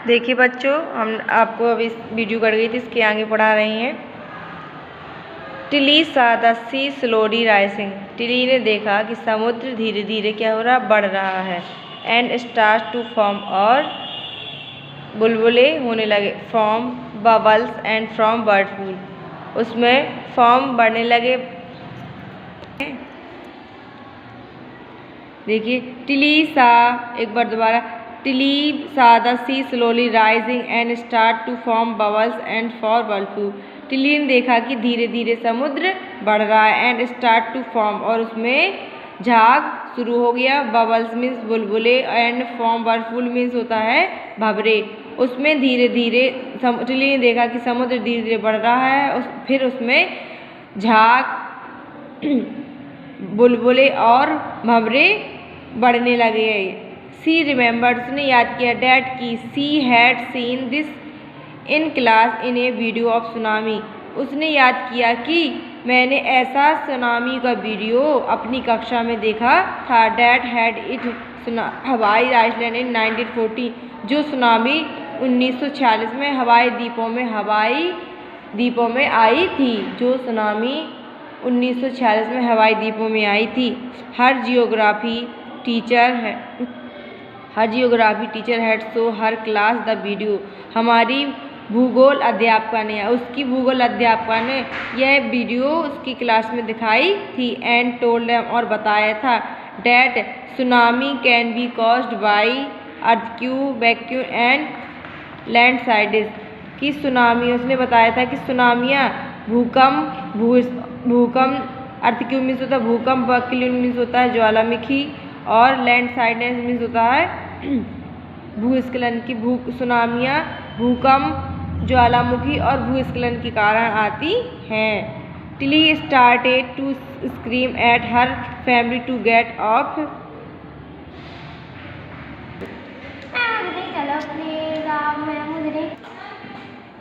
देखिए बच्चों, हम आपको अभी इस वीडियो कर गई थी, इसके आगे पढ़ा रही हैं। Tilly saw the sea slowly rising. Tilly ने देखा कि समुद्र धीरे धीरे क्या हो रहा, बढ़ रहा है। एंड स्टार्ट टू फॉर्म, और बुलबुले होने लगे। From bubbles and from bird full, उसमें फॉर्म बढ़ने लगे। देखिए टिली सा, एक बार दोबारा, Tilly saw the sea slowly rising and start to form bubbles and for bird. Tilly ने देखा कि धीरे धीरे समुद्र बढ़ रहा है। एंड स्टार्ट टू फॉर्म, और उसमें झाग शुरू हो गया। बबल्स मीन्स बुलबुले, एंड फॉर्म बर्ड मीन्स होता है भंवरे। उसमें धीरे धीरे टिली ने देखा कि समुद्र धीरे धीरे बढ़ रहा है। फिर उसमें झाग, बुलबुले और भंवरे बढ़ने लगे। सी रिमेंबर्ड, उसने याद किया, डैट की she had seen this in class in A video of tsunami. उसने याद किया कि मैंने ऐसा सुनामी का वीडियो अपनी कक्षा में देखा था। That had it Hawaii island in 1940, जो सुनामी 1946 में हवाई द्वीपों में आई थी। जो सुनामी 1946 में हवाई द्वीपों में आई थी। Her geography teacher had show her class the video. हमारी भूगोल अध्यापिका ने, उसकी भूगोल अध्यापिका ने यह वीडियो उसकी क्लास में दिखाई थी। एंड टोल्ड देम, और बताया था, that tsunami can be caused by earthquake, vacuum and landslides. कि सुनामी, उसने बताया था कि सुनामियाँ भूकंप, अर्थक्वेक मीन्स होता है भूकंप, वैक्यूम मीन्स होता है ज्वालामुखी, और लैंडस्लाइड्स मीन्स होता है भूस्खलन। की सुनामियाँ भूकंप, ज्वालामुखी और भूस्खलन के कारण आती हैं। Tilly started to scream at her family to get off.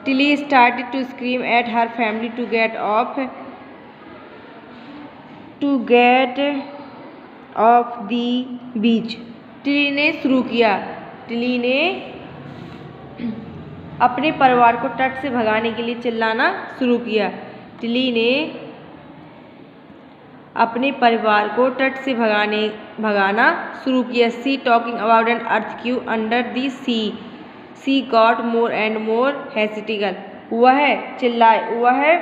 Tilly started to scream at her family to get off the beach. Tilly ने शुरू किया, टिली ने अपने परिवार को तट से भगाने के लिए चिल्लाना शुरू किया। टिली ने अपने परिवार को तट से भगाना शुरू किया। She talking about an earthquake under the sea. She got more and more hysterical, वह चिल्लाए, वह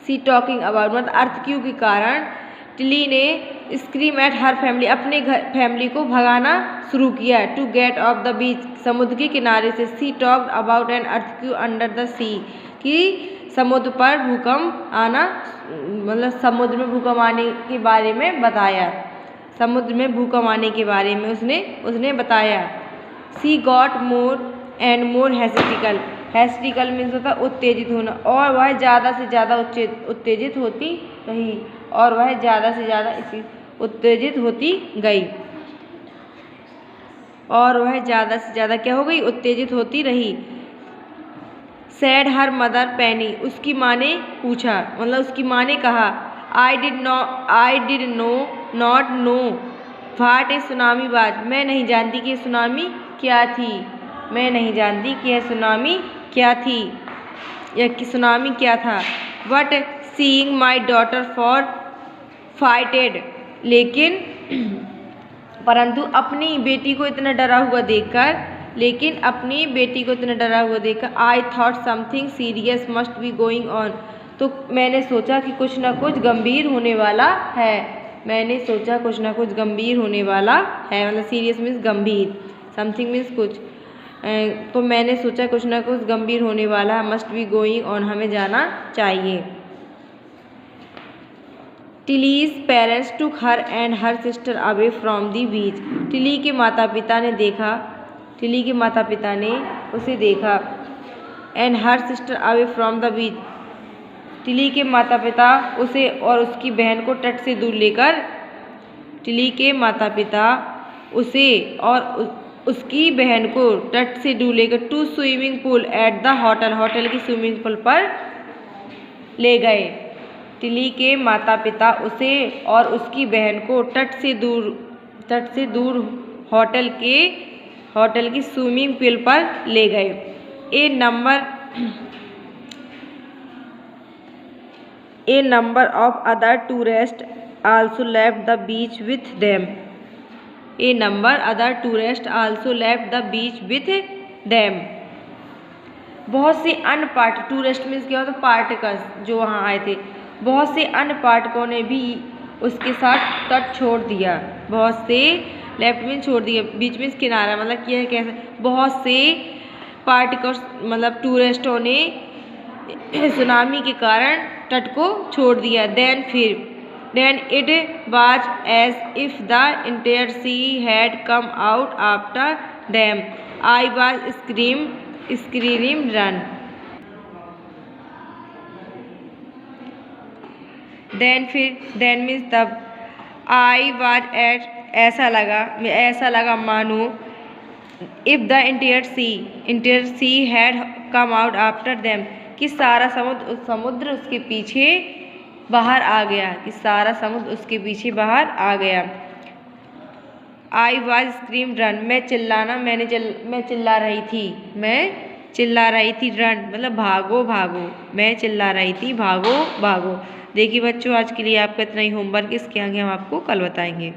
सी टॉकिंग अबाउट मतलब अर्थक्वेक के कारण टिली ने स्क्रीम एट हर फैमिली, अपने फैमिली को भगाना शुरू किया। To get off the beach, समुद्र के किनारे से। She talked about an earthquake under the sea, कि समुद्र पर भूकंप आना, मतलब समुद्र में भूकंप आने के बारे में बताया। समुद्र में भूकंप आने के बारे में उसने बताया। She got more and more hysterical. Hysterical means होता है उत्तेजित होना, और वह ज़्यादा से ज़्यादा उत्तेजित होती रही, और वह ज़्यादा से ज़्यादा उत्तेजित होती गई, और वह ज़्यादा से ज़्यादा क्या हो गई, उत्तेजित होती रही। सैड हर मदर पेनी, उसकी माँ ने पूछा, मतलब उसकी माँ ने कहा, I did not know what A tsunami was. मैं नहीं जानती कि सुनामी क्या थी। मैं नहीं जानती कि यह सुनामी क्या थी, या कि सुनामी क्या था। But seeing my daughter for fighted, लेकिन परंतु अपनी बेटी को इतना डरा हुआ देखकर, I thought something serious must be going on. तो मैंने सोचा कि कुछ ना कुछ गंभीर होने वाला है। मतलब सीरियस मीन्स गंभीर, समथिंग मीन्स कुछ। तो मैंने सोचा कुछ ना कुछ गंभीर होने वाला है। मस्ट बी गोइंग ऑन, हमें जाना चाहिए। Tilly's parents took her and her sister away from the beach. Tilly के माता पिता ने उसे देखा। And her sister away from the beach, Tilly के माता पिता उसे और उसकी बहन को तट से दूर लेकर, उसकी बहन को तट से दूर लेकर to swimming pool at the hotel की स्विमिंग पूल पर ले गए। टिली के माता पिता उसे और उसकी बहन को तट तट से दूर होटल की स्विमिंग पूल पर ले गए। A number of other tourist also left the beach with them. A number other tourist also left the beach with them. बहुत से अन्य टूरिस्ट मीन्स क्या होता है, पार्टिकल्स जो वहाँ आए थे, बहुत से अन्य पार्टिकों ने भी उसके साथ तट छोड़ दिया। बहुत से लेफ्ट मीन्स छोड़ दिया, बीच मीन्स किनारा, मतलब क्या है कैसे, बहुत से पार्टिकल्स मतलब टूरिस्टों ने सुनामी के कारण तट को छोड़ दिया। Then it was as if the entire sea had come out after them. I was scream run. Then means तब। आई वाज एट ऐसा लगा मानो if the entire sea had come out after them, कि सारा समुद्र उसके पीछे बाहर आ गया, कि सारा समुद्र उसके पीछे बाहर आ गया। आई वाज स्क्रीम रन, मैं चिल्ला रही थी रन मतलब भागो भागो, मैं चिल्ला रही थी भागो भागो। देखिए बच्चों, आज के लिए आपका इतना ही होमवर्क, इसके आगे हम आपको कल बताएंगे।